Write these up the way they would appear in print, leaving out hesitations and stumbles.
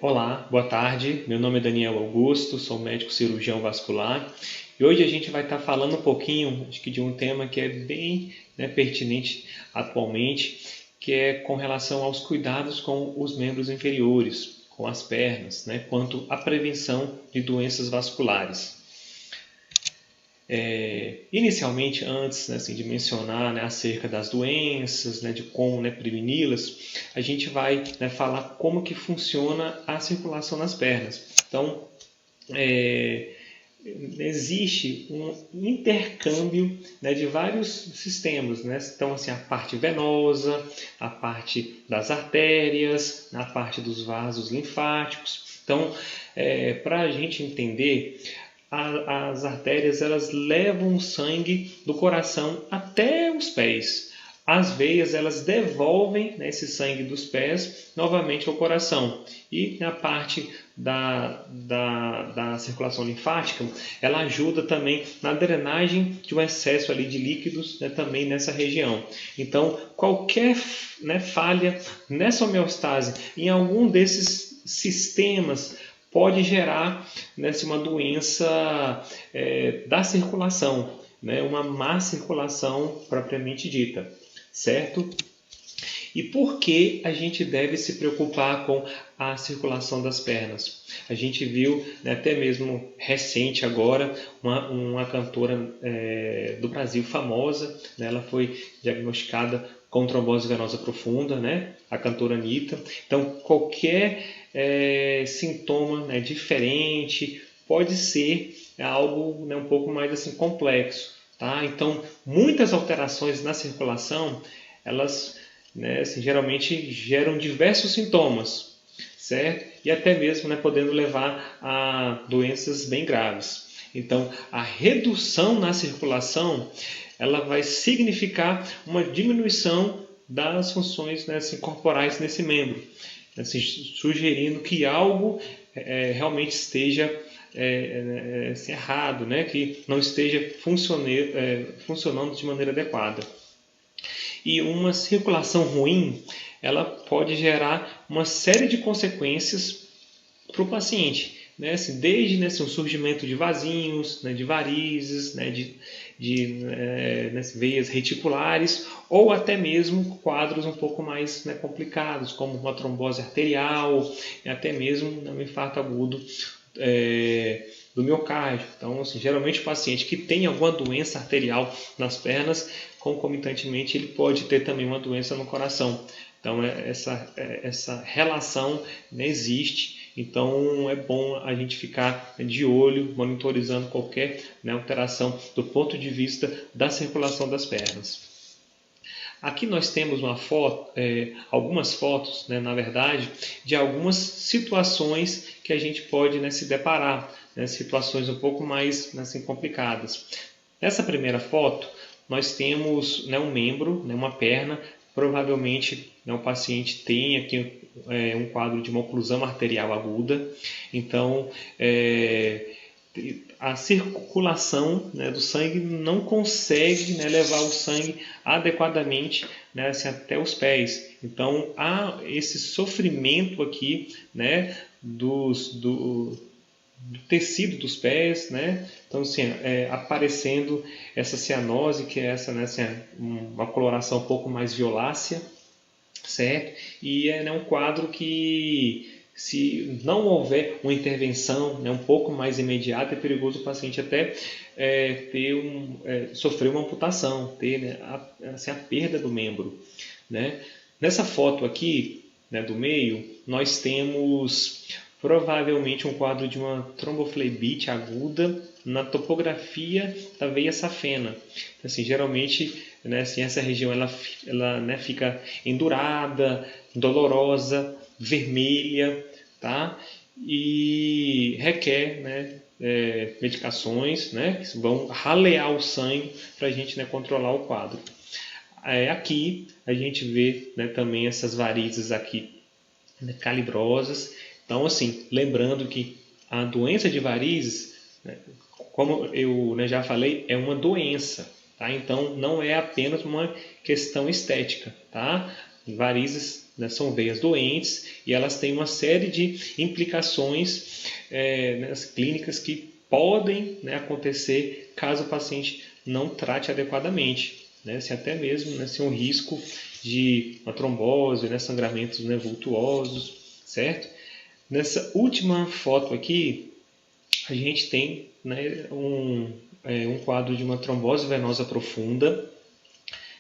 Olá, boa tarde. Meu nome é Daniel Augusto, sou médico cirurgião vascular e hoje a gente vai estar falando um pouquinho de um tema que é bem pertinente atualmente, que é com relação aos cuidados com os membros inferiores, com as pernas, quanto à prevenção de doenças vasculares. Inicialmente, antes de mencionar acerca das doenças, de como preveni-las, a gente vai falar como que funciona a circulação nas pernas. Então, existe um intercâmbio de vários sistemas. Então, a parte venosa, a parte das artérias, a parte dos vasos linfáticos. Então, para a gente entender, as artérias elas levam o sangue do coração até os pés. As veias elas devolvem esse sangue dos pés novamente ao coração. E a parte da circulação linfática, ela ajuda também na drenagem de um excesso ali de líquidos também nessa região. Então, qualquer falha nessa homeostase em algum desses sistemas pode gerar uma doença da circulação, uma má circulação propriamente dita, certo? E por que a gente deve se preocupar com a circulação das pernas? A gente viu, até mesmo recente agora, uma cantora do Brasil famosa, ela foi diagnosticada com trombose venosa profunda, a cantora Anitta. Então, qualquer sintoma diferente pode ser algo um pouco mais complexo, tá? Então, muitas alterações na circulação, elas geralmente geram diversos sintomas, certo? E até mesmo podendo levar a doenças bem graves. Então, a redução na circulação, ela vai significar uma diminuição das funções corporais nesse membro, sugerindo que algo realmente esteja errado, que não esteja funcionando de maneira adequada. E uma circulação ruim, ela pode gerar uma série de consequências para o paciente, desde o surgimento de vasinhos, de varizes, de veias reticulares, ou até mesmo quadros um pouco mais complicados, como uma trombose arterial, e até mesmo um infarto agudo do miocárdio. Então, geralmente o paciente que tem alguma doença arterial nas pernas, concomitantemente ele pode ter também uma doença no coração. Então, essa relação existe. Então, é bom a gente ficar de olho, monitorizando qualquer alteração do ponto de vista da circulação das pernas. Aqui nós temos uma foto, algumas fotos, na verdade, de algumas situações que a gente pode se deparar, situações um pouco mais complicadas. Nessa primeira foto, nós temos um membro, uma perna. Provavelmente o paciente tem aqui um quadro de uma oclusão arterial aguda. Então, a circulação do sangue não consegue levar o sangue adequadamente até os pés. Então, há esse sofrimento aqui do tecido dos pés, Então, aparecendo essa cianose, que é uma coloração um pouco mais violácea, certo? E é um quadro que, se não houver uma intervenção um pouco mais imediata, é perigoso o paciente até sofrer uma amputação, ter a perda do membro, Nessa foto aqui, do meio, nós temos provavelmente um quadro de uma tromboflebite aguda na topografia da veia safena. Geralmente, essa região ela fica endurada, dolorosa, vermelha, tá? E requer medicações que vão ralear o sangue para a gente controlar o quadro. Aqui a gente vê também essas varizes aqui calibrosas. Então, lembrando que a doença de varizes, como eu já falei, é uma doença, tá? Então, não é apenas uma questão estética, tá? Varizes né, são veias doentes e elas têm uma série de implicações nas clínicas que podem, né, acontecer caso o paciente não trate adequadamente, né, se até mesmo, né, se um risco de uma trombose, né, sangramentos, né, vultuosos, certo? Nessa última foto aqui, a gente tem, né, um quadro de uma trombose venosa profunda,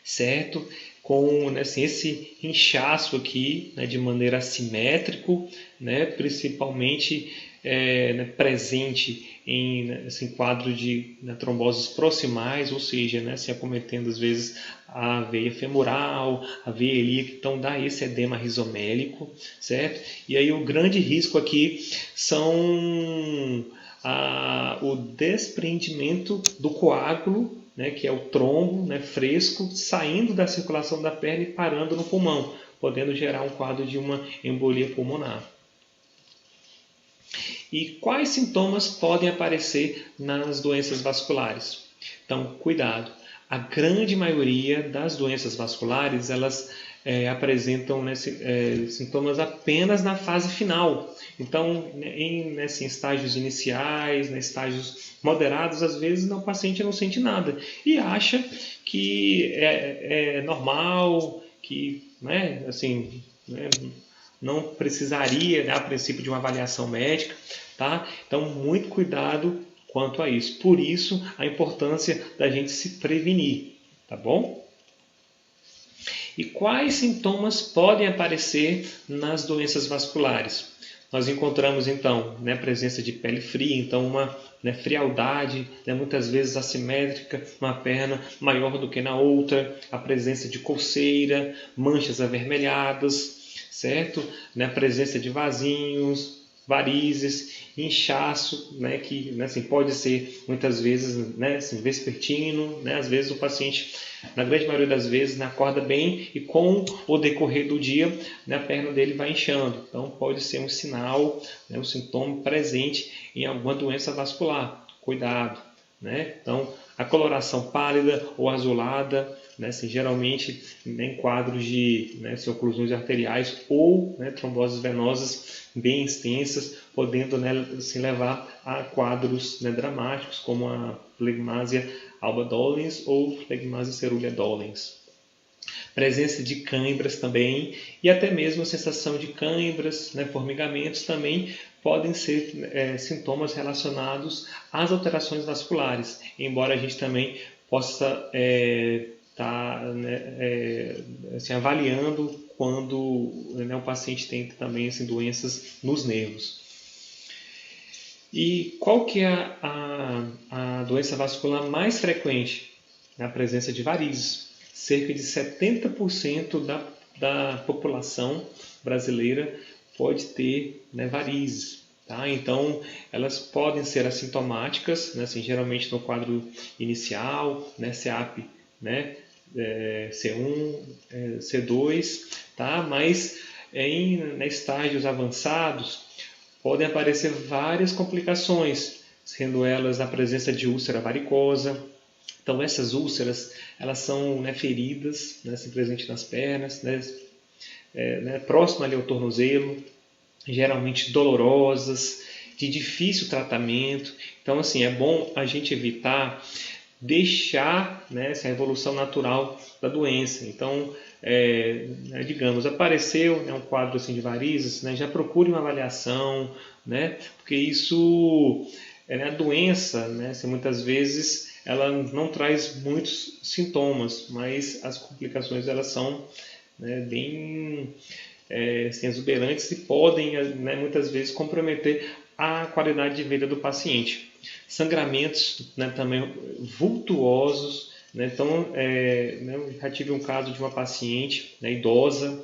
certo? Com, né, assim, esse inchaço aqui, né, de maneira assimétrico, né, principalmente né, presente em, né, assim, quadro de, né, tromboses proximais, ou seja, né, se acometendo às vezes a veia femoral, a veia ilíaca, então dá esse edema rizomélico, certo? E aí o grande risco aqui são o desprendimento do coágulo, né, que é o trombo, né, fresco, saindo da circulação da perna e parando no pulmão, podendo gerar um quadro de uma embolia pulmonar. E quais sintomas podem aparecer nas doenças vasculares? Então, cuidado. A grande maioria das doenças vasculares, elas apresentam, né, sintomas apenas na fase final. Então, em estágios iniciais, estágios moderados, às vezes o paciente não sente nada e acha que é normal, que, né, assim, né, não precisaria, né, a princípio, de uma avaliação médica, tá? Então, muito cuidado quanto a isso. Por isso, a importância da gente se prevenir, tá bom? E quais sintomas podem aparecer nas doenças vasculares? Nós encontramos, então, né, a presença de pele fria, então uma, né, frialdade, né, muitas vezes assimétrica, uma perna maior do que na outra, a presença de coceira, manchas avermelhadas, certo? Né, a presença de vasinhos, varizes, inchaço, né, que, né, assim, pode ser muitas vezes, né, assim, vespertino, né, às vezes o paciente, na grande maioria das vezes, acorda bem e com o decorrer do dia, né, a perna dele vai inchando. Então pode ser um sinal, né, um sintoma presente em alguma doença vascular. Cuidado, né? Então a coloração pálida ou azulada, né, assim, geralmente, né, em quadros de, né, oclusões arteriais ou, né, tromboses venosas bem extensas, podendo, né, assim, levar a quadros, né, dramáticos como a flegmásia alba dolens ou flegmásia cerulea dolens. Presença de câimbras também e até mesmo a sensação de câimbras, né, formigamentos também podem ser sintomas relacionados às alterações vasculares, embora a gente também possa estar assim, avaliando quando, né, o paciente tem também, assim, doenças nos nervos. E qual que é a doença vascular mais frequente? A presença de varizes. Cerca de 70% da população brasileira pode ter, né, varizes. Tá? Então, elas podem ser assintomáticas, né, assim, geralmente no quadro inicial, né, CEAP, né, C1, C2, tá? Mas em, né, estágios avançados, podem aparecer várias complicações, sendo elas a presença de úlcera varicosa. Então, essas úlceras, elas são, né, feridas, né, assim, presentes nas pernas, né, próximo ali ao tornozelo, geralmente dolorosas, de difícil tratamento. Então, assim, é bom a gente evitar deixar, né, essa evolução natural da doença. Então, digamos, apareceu, né, um quadro assim de varizes, né, já procure uma avaliação, né, porque isso, a doença, né, assim, muitas vezes ela não traz muitos sintomas, mas as complicações elas são, né, bem assim, exuberantes e podem, né, muitas vezes comprometer a qualidade de vida do paciente. Sangramentos, né, também vultuosos, né, então né, eu já tive um caso de uma paciente, né, idosa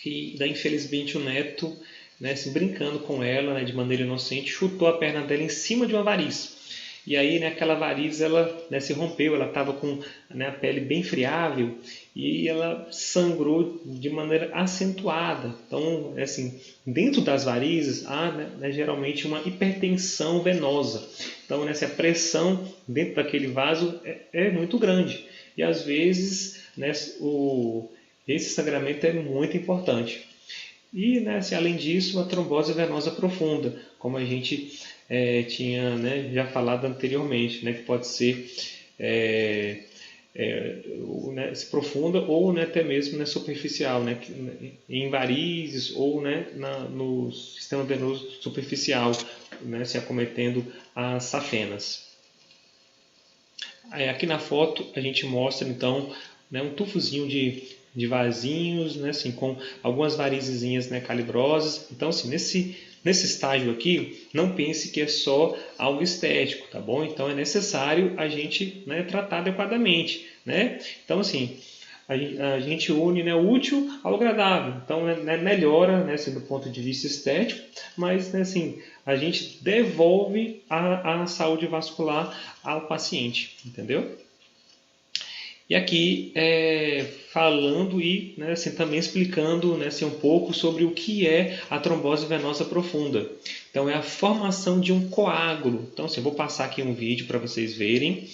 que, daí, infelizmente, o neto, né, assim, brincando com ela, né, de maneira inocente, chutou a perna dela em cima de uma variz. E aí, né, aquela variz, ela, né, se rompeu, ela estava com, né, a pele bem friável e ela sangrou de maneira acentuada. Então, assim, dentro das varizes há, né, geralmente uma hipertensão venosa. Então, né, a pressão dentro daquele vaso é muito grande. E às vezes, né, esse sangramento é muito importante. E, né, assim, além disso, a trombose venosa profunda, como a gente tinha, né, já falado anteriormente, né, que pode ser né, profunda ou, né, até mesmo, né, superficial, né, em varizes ou, né, no sistema venoso superficial, né, se acometendo as safenas. Aqui na foto a gente mostra então, né, um tufozinho de vasinhos, né, assim, com algumas varizezinhas, né, calibrosas. Então, assim, nesse estágio aqui, não pense que é só algo estético, tá bom? Então é necessário a gente, né, tratar adequadamente, né? Então, assim, a gente une, né, o útil ao agradável. Então, né, melhora, né, assim, do ponto de vista estético, mas, né, assim, a gente devolve a saúde vascular ao paciente, entendeu? E aqui falando e, né, assim, também explicando, né, assim, um pouco sobre o que é a trombose venosa profunda. Então é a formação de um coágulo. Então, assim, eu vou passar aqui um vídeo para vocês verem.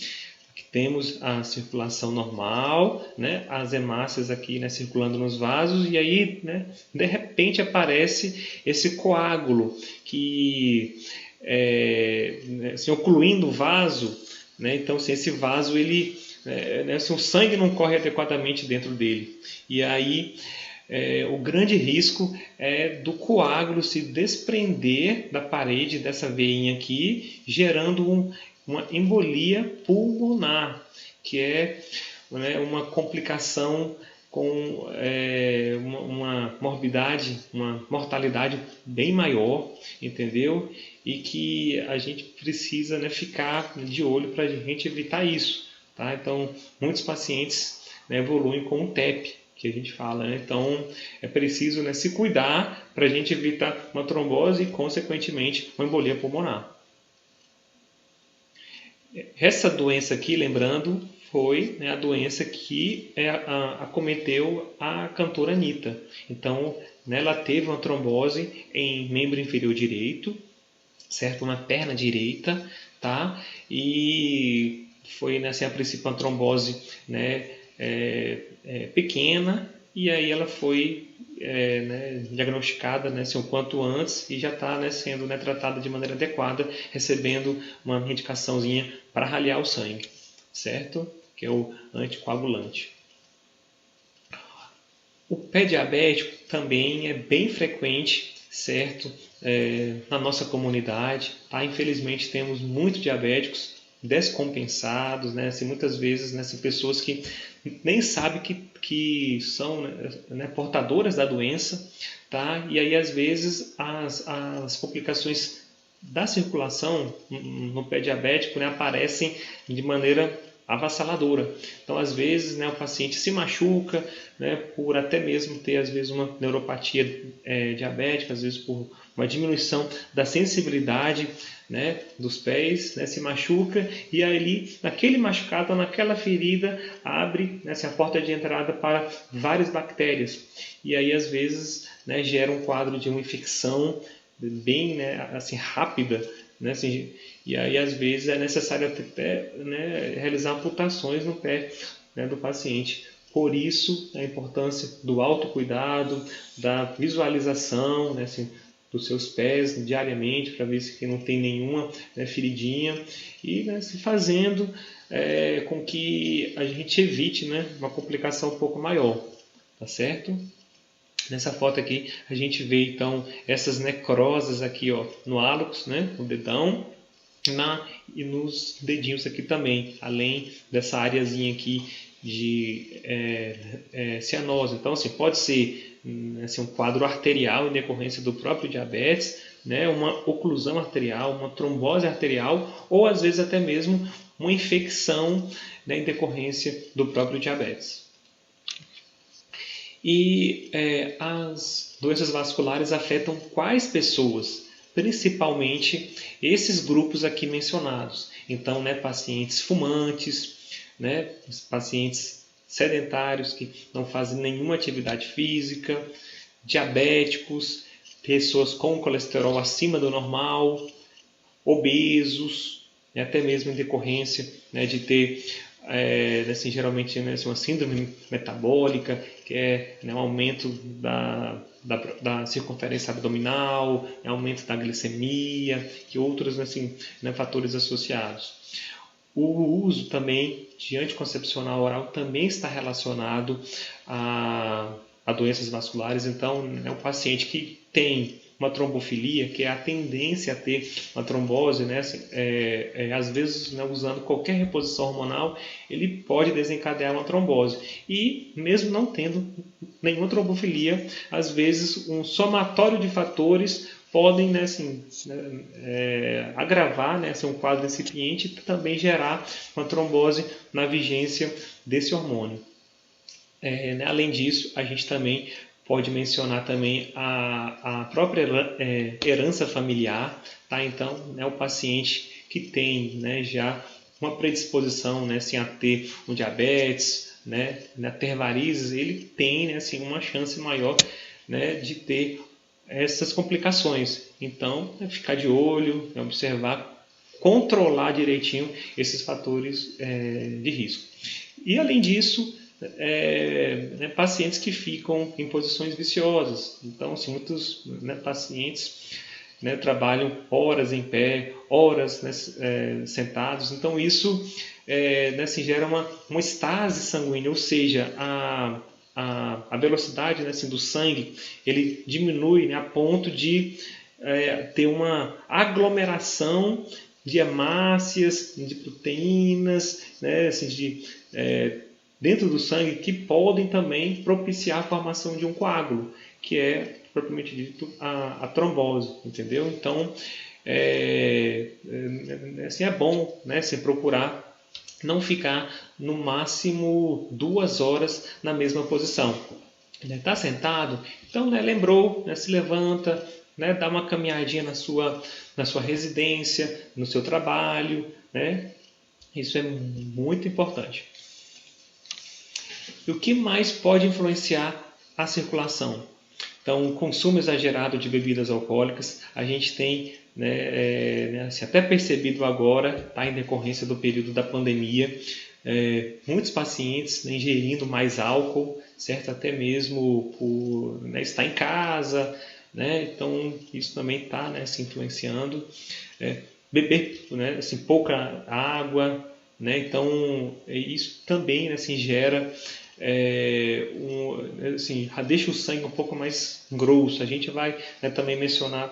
Aqui temos a circulação normal, né, as hemácias aqui, né, circulando nos vasos, e aí, né, de repente aparece esse coágulo que assim, ocluindo o vaso, né? Então, assim, esse vaso ele né, assim, o sangue não corre adequadamente dentro dele. E aí o grande risco é do coágulo se desprender da parede dessa veinha aqui, gerando uma embolia pulmonar, que é, né, uma complicação com uma morbidade, uma mortalidade bem maior, entendeu? E que a gente precisa, né, ficar de olho para a gente evitar isso. Tá? Então, muitos pacientes, né, evoluem com o TEP, que a gente fala. Né? Então, é preciso, né, se cuidar para a gente evitar uma trombose e, consequentemente, uma embolia pulmonar. Essa doença aqui, lembrando, foi, né, a doença que acometeu a cantora Anitta. Então, né, ela teve uma trombose em membro inferior direito, certo? Na perna direita, tá? E foi, né, assim, a princípio uma trombose, né, pequena, e aí ela foi né, diagnosticada, né, assim, o quanto antes e já está, né, sendo, né, tratada de maneira adequada, recebendo uma medicaçãozinha para raliar o sangue, certo? Que é o anticoagulante. O pé diabético também é bem frequente, certo? Na nossa comunidade, tá? Infelizmente temos muitos diabéticos descompensados, né? Assim, muitas vezes, né, assim, pessoas que nem sabem que são, né, portadoras da doença, tá? E aí às vezes as complicações da circulação no pé diabético, né, aparecem de maneira avassaladora. Então, às vezes, né, o paciente se machuca, né, por até mesmo ter, às vezes, uma neuropatia diabética, às vezes por uma diminuição da sensibilidade, né, dos pés, né, se machuca e aí, naquele machucado, naquela ferida, abre, né, a porta de entrada para várias bactérias. E aí, às vezes, né, gera um quadro de uma infecção bem, né, assim, rápida, né, assim, e aí às vezes é necessário até, né, realizar amputações no pé, né, do paciente. Por isso a importância do autocuidado, da visualização, né, assim, dos seus pés diariamente para ver se não tem nenhuma, né, feridinha e, né, se fazendo com que a gente evite, né, uma complicação um pouco maior, tá certo? Nessa foto aqui a gente vê então essas necroses aqui, ó, no hálux, né, no dedão, e nos dedinhos aqui também, além dessa areazinha aqui de cianose. Então, assim, pode ser assim, um quadro arterial em decorrência do próprio diabetes, né, uma oclusão arterial, uma trombose arterial ou às vezes até mesmo uma infecção, né, em decorrência do próprio diabetes. E as doenças vasculares afetam quais pessoas? Principalmente esses grupos aqui mencionados. Então, né, pacientes fumantes, né, pacientes sedentários que não fazem nenhuma atividade física, diabéticos, pessoas com colesterol acima do normal, obesos, né, até mesmo em decorrência, né, de ter assim, geralmente, né, assim, uma síndrome metabólica, que é, né, um aumento da circunferência abdominal, aumento da glicemia e outros, assim, né, fatores associados. O uso também de anticoncepcional oral também está relacionado a doenças vasculares. Então, é um paciente que tem uma trombofilia, que é a tendência a ter uma trombose, né? Assim, às vezes, né, usando qualquer reposição hormonal, ele pode desencadear uma trombose. E mesmo não tendo nenhuma trombofilia, às vezes um somatório de fatores podem, né, assim, agravar, né, assim, um quadro incipiente e também gerar uma trombose na vigência desse hormônio. Né, além disso, a gente também pode mencionar também a própria herança familiar, tá? Então, né, o paciente que tem, né, já uma predisposição, né, assim, a ter um diabetes, né, a ter varizes, ele tem, né, assim, uma chance maior, né, de ter essas complicações. Então, ficar de olho, observar, controlar direitinho esses fatores de risco. E, além disso, né, pacientes que ficam em posições viciosas. Então, assim, muitos, né, pacientes, né, trabalham horas em pé, horas, né, sentados. Então, isso né, assim, gera uma estase sanguínea, ou seja, a velocidade, né, assim, do sangue ele diminui, né, a ponto de ter uma aglomeração de hemácias, de proteínas, né, assim, dentro do sangue, que podem também propiciar a formação de um coágulo, que é propriamente dito a trombose, entendeu? Então, assim, é bom, né, se procurar não ficar no máximo 2 horas na mesma posição. Está sentado? Então, né, lembrou, né, se levanta, né, dá uma caminhadinha na sua residência, no seu trabalho, né? Isso é muito importante. E o que mais pode influenciar a circulação? Então, o consumo exagerado de bebidas alcoólicas, a gente tem, né, assim, até percebido agora, tá, em decorrência do período da pandemia, muitos pacientes, né, ingerindo mais álcool, certo? Até mesmo por, né, estar em casa, né? Então, isso também está, né, se influenciando. Beber, né, assim, pouca água, né? Então, isso também, né, assim, gera assim, deixa o sangue um pouco mais grosso. A gente vai, né, também mencionar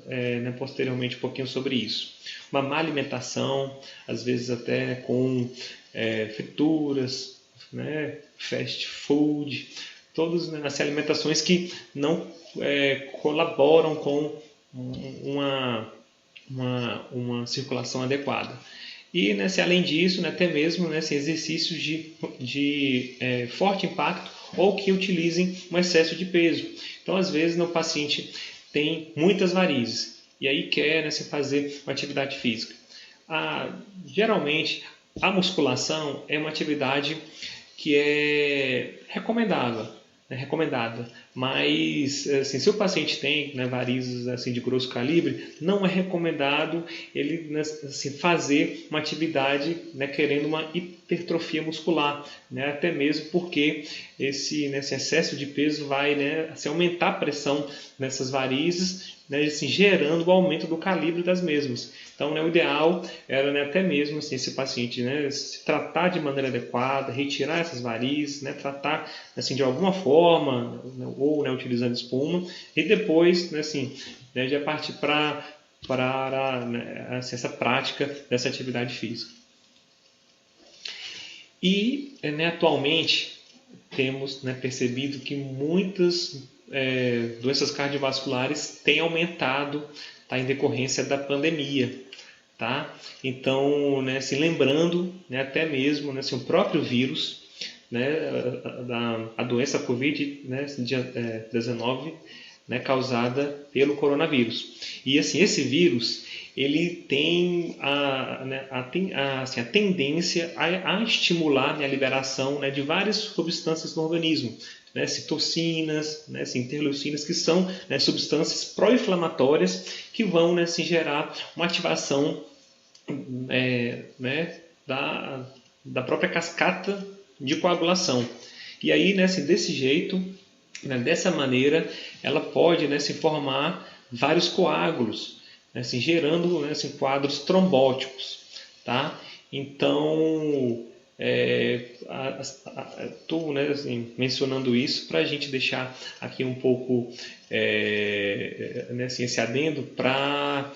né, posteriormente um pouquinho sobre isso. Uma má alimentação, às vezes até com frituras, né, fast food, todas, né, assim, alimentações que não colaboram com uma circulação adequada. E, né, além disso, né, até mesmo, né, exercícios de forte impacto ou que utilizem um excesso de peso. Então, às vezes, o paciente tem muitas varizes e aí quer, né, fazer uma atividade física. Geralmente, a musculação é uma atividade que é recomendada, mas assim, se o paciente tem, né, varizes assim, de grosso calibre, não é recomendado ele, né, assim, fazer uma atividade, né, querendo uma hipertrofia muscular, né, até mesmo porque esse excesso de peso vai, né, assim, aumentar a pressão nessas varizes, né, assim, gerando o aumento do calibre das mesmas. Então, né, o ideal era, né, até mesmo assim, esse paciente, né, se tratar de maneira adequada, retirar essas varizes, né, tratar assim, de alguma forma, né, ou, né, utilizando espuma, e depois, né, assim, né, já partir para né, assim, essa prática dessa atividade física. E, né, atualmente temos, né, percebido que muitas doenças cardiovasculares têm aumentado, tá, em decorrência da pandemia. Tá? Então, né, assim, lembrando, né, até mesmo, né, assim, o próprio vírus, né, a doença Covid-19, né, causada pelo coronavírus. E assim, esse vírus ele tem assim, a tendência a estimular, né, a liberação, né, de várias substâncias no organismo, né, citocinas, né, assim, interleucinas, que são, né, substâncias pró-inflamatórias que vão, né, assim, gerar uma ativação né, da própria cascata de coagulação. E aí, né, assim, desse jeito, né, dessa maneira, ela pode, né, se formar vários coágulos, né, assim, gerando, né, assim, quadros trombóticos. Tá? Então, estou, né, assim, mencionando isso para a gente deixar aqui um pouco né, assim, esse adendo para,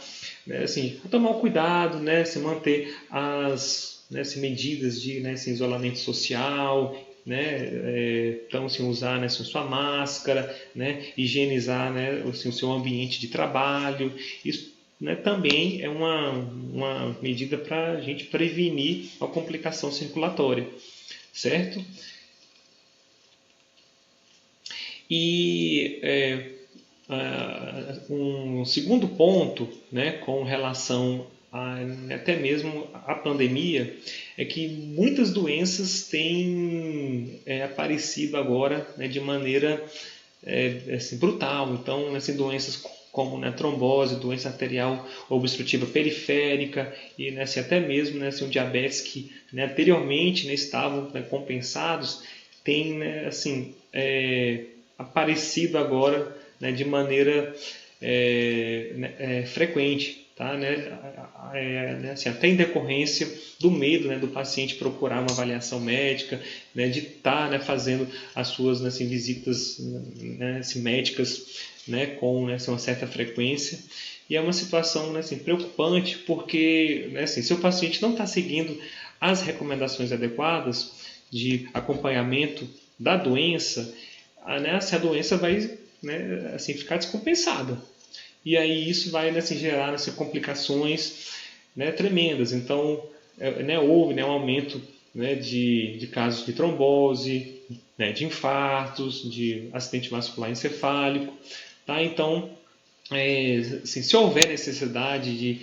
né, assim, tomar um cuidado, né, se manter as, né, assim, medidas de, né, assim, isolamento social, né, então assim, usar, né, assim, sua máscara, né, higienizar, né, assim, o seu ambiente de trabalho. Isso, né, também é uma medida para a gente prevenir a complicação circulatória, certo? E um segundo ponto, né, com relação até mesmo à pandemia, é que muitas doenças têm aparecido agora, né, de maneira assim, brutal. Então, assim, doenças como, né, trombose, doença arterial obstrutiva periférica e, né, assim, até mesmo, né, assim, o diabetes que, né, anteriormente, né, estavam, né, compensados, tem, né, assim, aparecido agora, né, de maneira frequente, tá? Né, assim, até em decorrência do medo, né, do paciente procurar uma avaliação médica, né, de estar, né, fazendo as suas, né, assim, visitas, né, assim, médicas, né, com, né, assim, uma certa frequência. E é uma situação, né, assim, preocupante, porque, né, assim, se o paciente não está seguindo as recomendações adequadas de acompanhamento da doença, né, assim, a doença vai, né, assim, ficar descompensada. E aí isso vai, né, assim, gerar, né, assim, complicações, né, tremendas. Então, né, houve, né, um aumento, né, de casos de trombose, né, de infartos, de acidente vascular encefálico. Tá? Então, assim, se houver necessidade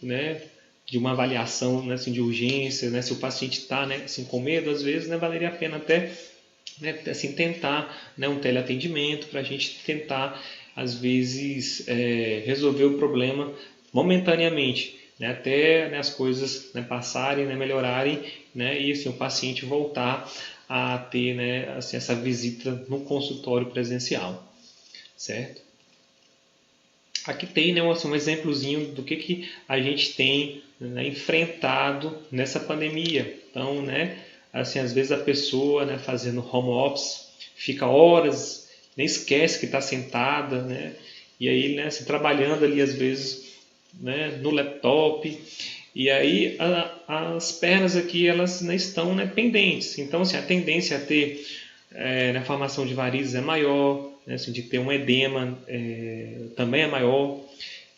né, de uma avaliação, né, assim, de urgência, né, se o paciente está, né, assim, com medo, às vezes, né, valeria a pena até, né, assim, tentar, né, um teleatendimento para a gente tentar, às vezes, resolver o problema momentaneamente, né, até, né, as coisas, né, passarem, né, melhorarem, né, e assim, o paciente voltar a ter, né, assim, essa visita no consultório presencial, certo? Aqui tem, né, assim, um exemplozinho do que a gente tem, né, enfrentado nessa pandemia. Então, né, assim, às vezes a pessoa, né, fazendo home office fica horas, nem esquece que está sentada, né, e aí, né, assim, trabalhando ali às vezes, né, no laptop, e aí as pernas aqui elas, né, estão, né, pendentes. Então, assim, a tendência a ter na formação de varizes é maior, né, assim, de ter um edema também é maior.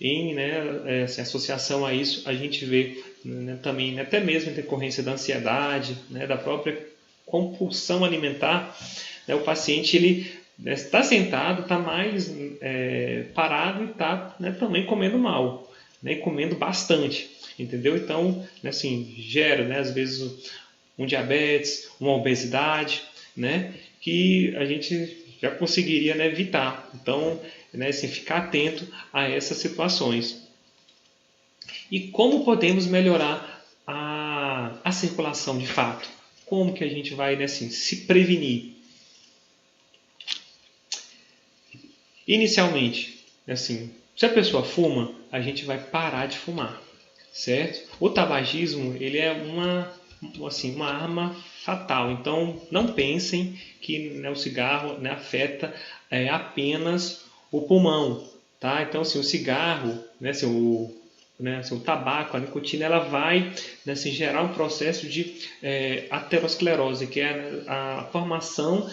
E, né, assim, associação a isso, a gente vê, né, também, né, até mesmo em decorrência da ansiedade, né, da própria compulsão alimentar, né, o paciente ele está sentado, está mais parado e está, né, também comendo mal, né, e comendo bastante, entendeu? Então, né, assim, gera, né, às vezes um diabetes, uma obesidade, né, que a gente já conseguiria, né, evitar. Então, né, assim, ficar atento a essas situações. E como podemos melhorar a circulação de fato? Como que a gente vai, né, assim, se prevenir? Inicialmente, assim, se a pessoa fuma, a gente vai parar de fumar, certo? O tabagismo, ele é uma arma fatal. Então, não pensem que, né, o cigarro, né, afeta apenas o pulmão, tá? Então, assim, o cigarro, né, o tabaco, a nicotina, ela vai, né, assim, gerar um processo de aterosclerose, que é a formação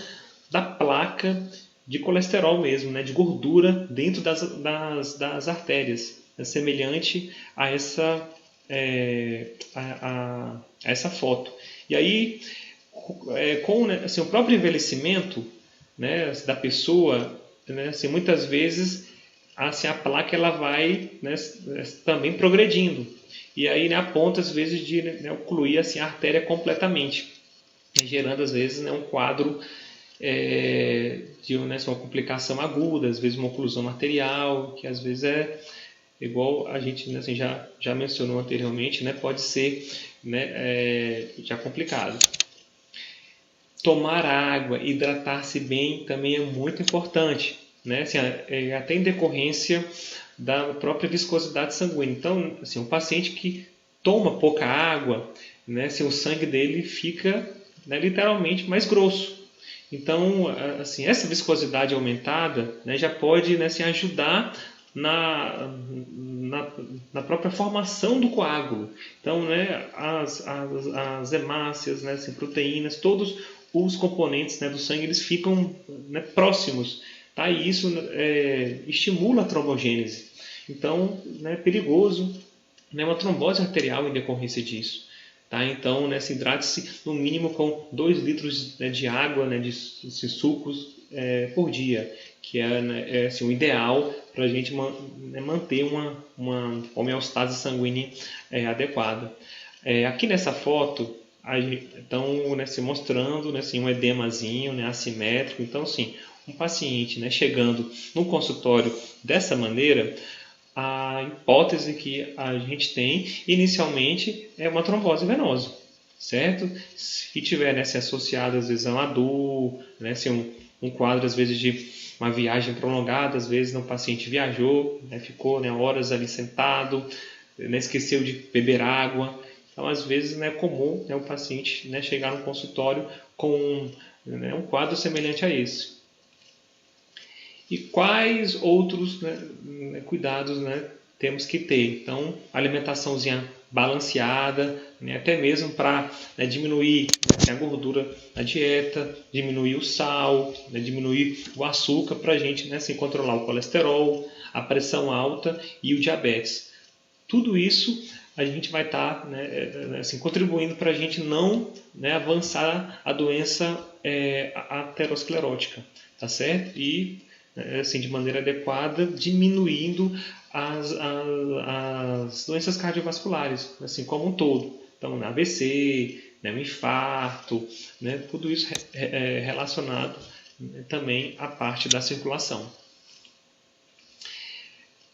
da placa de colesterol mesmo, né, de gordura dentro das artérias, é semelhante a essa foto. E aí, com, né, assim, o próprio envelhecimento, né, da pessoa, né, assim, muitas vezes assim, a placa ela vai, né, também progredindo. E aí, né, a ponto, às vezes, de, né, ocluir assim, a artéria completamente, gerando, às vezes, né, um quadro de, né, uma complicação aguda, às vezes uma oclusão arterial, que às vezes igual a gente, né, assim, já mencionou anteriormente, né, pode ser né, já complicado. Tomar água, hidratar-se bem também é muito importante, né? Assim, até em decorrência da própria viscosidade sanguínea. Então, assim, um paciente que toma pouca água, né, assim, o sangue dele fica, né, literalmente mais grosso. Então, assim, essa viscosidade aumentada, né, já pode, né, assim, ajudar na própria formação do coágulo. Então, né, as hemácias, né, assim, proteínas, todos os componentes, né, do sangue, eles ficam, né, próximos. Tá? E isso estimula a trombogênese. Então, né, é perigoso, né, uma trombose arterial em decorrência disso. Tá? Então, né, se hidrate-se no mínimo com 2 litros, né, de água, né, de sucos por dia, que é assim, o ideal para a gente manter uma homeostase sanguínea adequada. Aqui nessa foto, estão, né, se mostrando, né, assim, um edemazinho, né, assimétrico. Então, assim, um paciente, né, chegando no consultório dessa maneira, a hipótese que a gente tem inicialmente é uma trombose venosa, certo? Se tiver, né, se associado às vezes a uma dor, né, se um quadro às vezes de uma viagem prolongada, às vezes o paciente viajou, né, ficou, né, horas ali sentado, né, esqueceu de beber água. Então, às vezes, né, é comum, né, o paciente, né, chegar no consultório com né, um quadro semelhante a esse. E quais outros, né, cuidados, né, temos que ter? Então, alimentaçãozinha balanceada, né, até mesmo para, né, diminuir, né, a gordura na dieta, diminuir o sal, né, diminuir o açúcar para a gente, né, assim, controlar o colesterol, a pressão alta e o diabetes. Tudo isso a gente vai estar, né, assim, contribuindo para a gente não, né, avançar a doença aterosclerótica, tá certo? E assim, de maneira adequada, diminuindo as doenças cardiovasculares, assim como um todo. Então, na AVC, né, o infarto, né, tudo isso relacionado também à parte da circulação.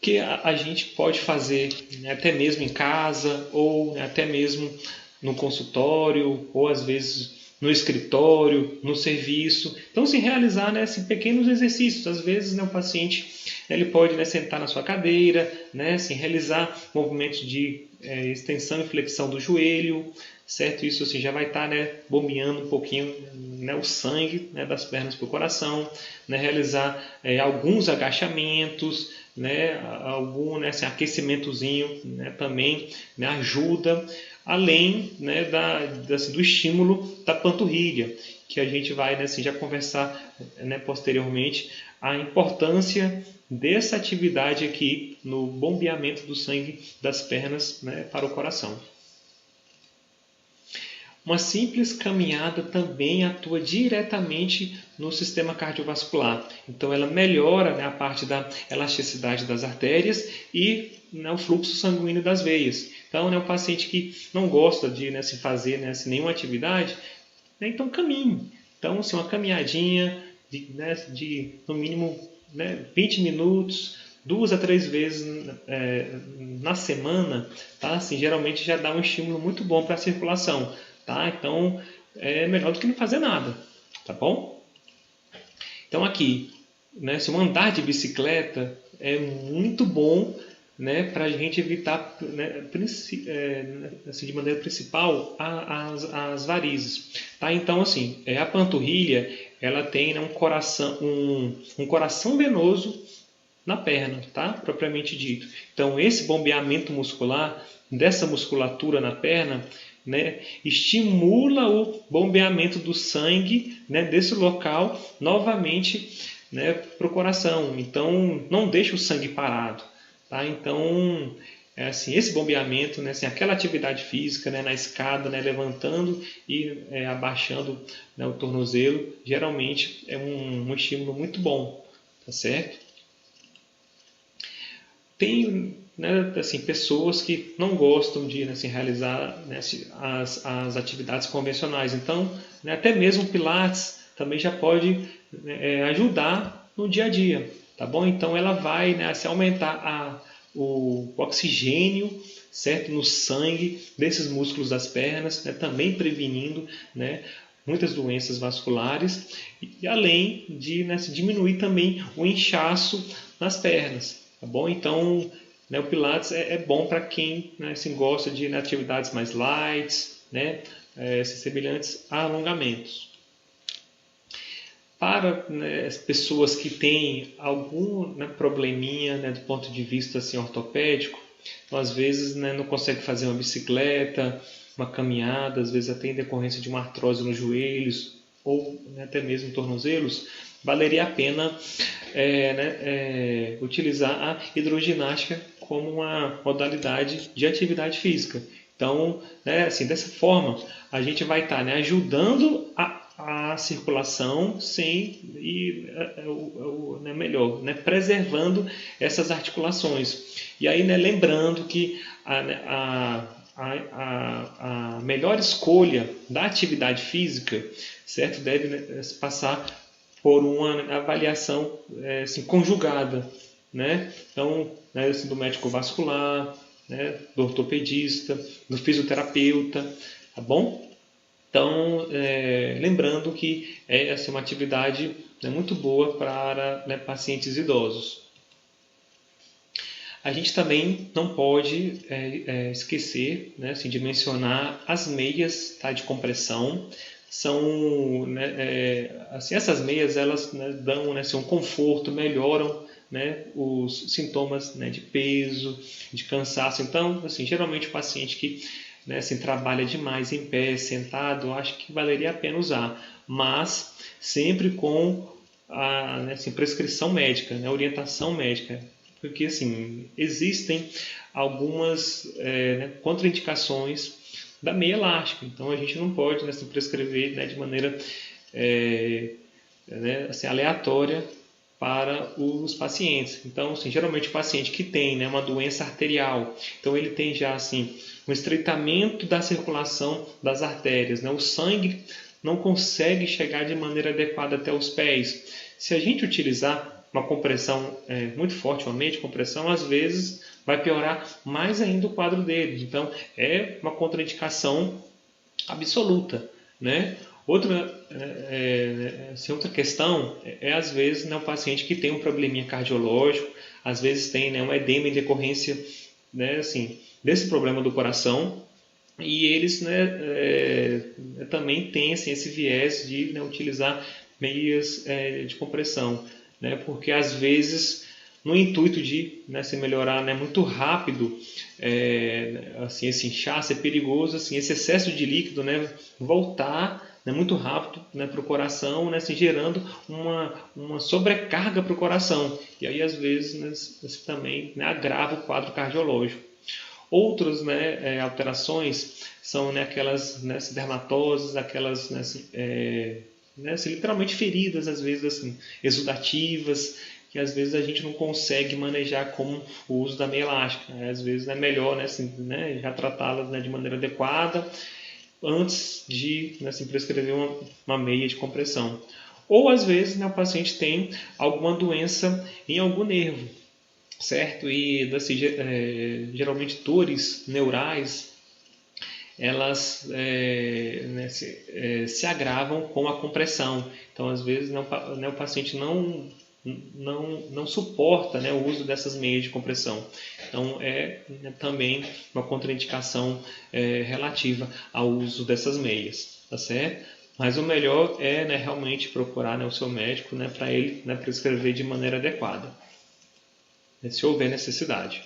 Que a gente pode fazer, né, até mesmo em casa, ou, né, até mesmo no consultório, ou às vezes no escritório, no serviço. Então, se realizar, né, assim, pequenos exercícios. Às vezes, né, o paciente ele pode, né, sentar na sua cadeira, né, assim, realizar movimentos de extensão e flexão do joelho, certo? Isso assim, já vai estar, né, bombeando um pouquinho, né, o sangue, né, das pernas para o coração, né, realizar alguns agachamentos, né, algum, né, assim, aquecimentozinho, né, também, né, ajuda, além, né, assim, do estímulo da panturrilha, que a gente vai, né, assim, já conversar, né, posteriormente, a importância dessa atividade aqui no bombeamento do sangue das pernas, né, para o coração. Uma simples caminhada também atua diretamente no sistema cardiovascular. Então, ela melhora, né, a parte da elasticidade das artérias e, né, o fluxo sanguíneo das veias. Então, né, o paciente que não gosta de, né, se fazer, né, nenhuma atividade, né, então caminhe. Então, assim, uma caminhadinha de no mínimo, né, 20 minutos, 2 a 3 vezes na semana, tá? Assim, geralmente já dá um estímulo muito bom para a circulação. Tá? Então, é melhor do que não fazer nada, tá bom? Então, aqui, né, se um andar de bicicleta é muito bom, né, para a gente evitar, né, assim, de maneira principal, as varizes. Tá? Então, assim, a panturrilha ela tem, né, um coração venoso na perna, tá? Propriamente dito. Então, esse bombeamento muscular dessa musculatura na perna, né, estimula o bombeamento do sangue, né, desse local novamente, né, para o coração. Então, não deixa o sangue parado. Tá? Então, assim, esse bombeamento, né, assim, aquela atividade física, né, na escada, né, levantando e abaixando, né, o tornozelo, geralmente é um estímulo muito bom. Tá certo? Tem, né, assim, pessoas que não gostam de, né, assim, realizar, né, as atividades convencionais. Então, né, até mesmo o Pilates também já pode, né, ajudar no dia a dia. Tá bom? Então, ela vai, né, assim, aumentar o oxigênio, certo, no sangue desses músculos das pernas, né, também prevenindo, né, muitas doenças vasculares, e além de, né, diminuir também o inchaço nas pernas, tá bom? Então, né, o Pilates é bom para quem, né, assim, gosta de, né, atividades mais light, né, semelhantes a alongamentos. Para, né, as pessoas que têm algum, né, probleminha, né, do ponto de vista assim, ortopédico, então, às vezes, né, não consegue fazer uma bicicleta, uma caminhada, às vezes até em decorrência de uma artrose nos joelhos ou, né, até mesmo tornozelos, valeria a pena utilizar a hidroginástica como uma modalidade de atividade física. Então, né, assim, dessa forma, a gente vai estar, né, ajudando a circulação né, melhor, né, preservando essas articulações. E aí, né, lembrando que a melhor escolha da atividade física, certo, deve, né, passar por uma avaliação assim, conjugada, né? Então, né, assim, do médico vascular, né, do ortopedista, do fisioterapeuta, tá bom? Então, lembrando que é assim, uma atividade, né, muito boa para, né, pacientes idosos. A gente também não pode esquecer, né, assim, de mencionar as meias, tá, de compressão. São, né, assim, essas meias elas, né, dão, né, assim, um conforto, melhoram, né, os sintomas, né, de peso, de cansaço. Então, assim, geralmente o paciente que, né, assim, trabalha demais em pé, sentado, acho que valeria a pena usar, mas sempre com a, né, assim, prescrição médica, né, orientação médica, porque assim existem algumas né, contraindicações da meia elástica, então a gente não pode, né, se prescrever, né, de maneira né, assim, aleatória para os pacientes. Então, assim, geralmente o paciente que tem, né, uma doença arterial, então ele tem já assim um estreitamento da circulação das artérias, né, o sangue não consegue chegar de maneira adequada até os pés. Se a gente utilizar uma compressão muito forte, uma meia de compressão, às vezes vai piorar mais ainda o quadro dele. Então, é uma contraindicação absoluta, né? Outra questão às vezes, né, o paciente que tem um probleminha cardiológico, às vezes tem, né, um edema em decorrência, né, assim, desse problema do coração, e eles, né, também têm assim, esse viés de, né, utilizar meias de compressão, né, porque às vezes no intuito de, né, se melhorar, né, muito rápido, assim, esse inchaço é perigoso, assim, esse excesso de líquido, né, voltar, né, muito rápido, né, para o coração, né, assim, gerando uma sobrecarga para o coração, e aí às vezes, né, também, né, agrava o quadro cardiológico. Outras, né, alterações são, né, aquelas, né, dermatoses, aquelas, né, assim, literalmente feridas, às vezes assim, exudativas, que às vezes a gente não consegue manejar com o uso da meia elástica. Às vezes é melhor, né, assim, né, já tratá-las, né, de maneira adequada antes de, né, assim, prescrever uma meia de compressão. Ou às vezes, né, o paciente tem alguma doença em algum nervo, certo? E assim, geralmente dores neurais, elas né, se agravam com a compressão. Então, às vezes, né, o paciente não suporta, né, o uso dessas meias de compressão. Então, né, também uma contraindicação relativa ao uso dessas meias, tá certo? Mas o melhor é, né, realmente procurar, né, o seu médico, né, para ele, né, prescrever de maneira adequada, se houver necessidade.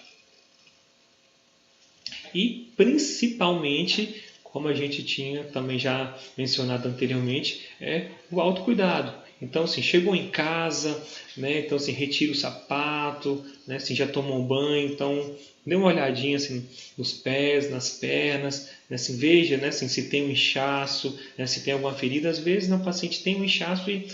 E principalmente, como a gente tinha também já mencionado anteriormente, é o autocuidado. Então, assim, chegou em casa, né? Então, assim, retira o sapato, né? Assim, já tomou um banho, então dê uma olhadinha assim, nos pés, nas pernas, né? Assim, veja, né? Assim, se tem um inchaço, né? Se tem alguma ferida. Às vezes, né, o paciente tem um inchaço e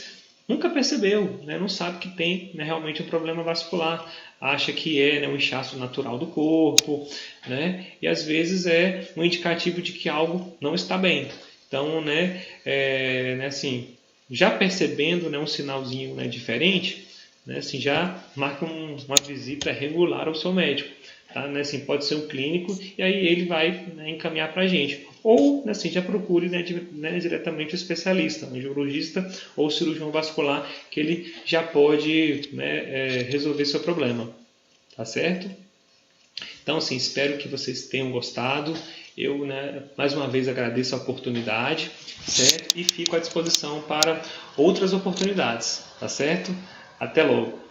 nunca percebeu, né? Não sabe que tem, né, realmente um problema vascular, acha que é, né, um inchaço natural do corpo, né? E às vezes é um indicativo de que algo não está bem. Então, né, assim, já percebendo, né, um sinalzinho, né, diferente, né, assim, já marque uma visita regular ao seu médico. Tá? Né, assim, pode ser um clínico e aí ele vai, né, encaminhar para a gente. Ou, né, assim, já procure, né, diretamente o especialista, um urologista ou cirurgião vascular, que ele já pode, né, resolver seu problema. Tá certo? Então, assim, espero que vocês tenham gostado. Eu, né, mais uma vez agradeço a oportunidade, certo? E fico à disposição para outras oportunidades, tá certo? Até logo!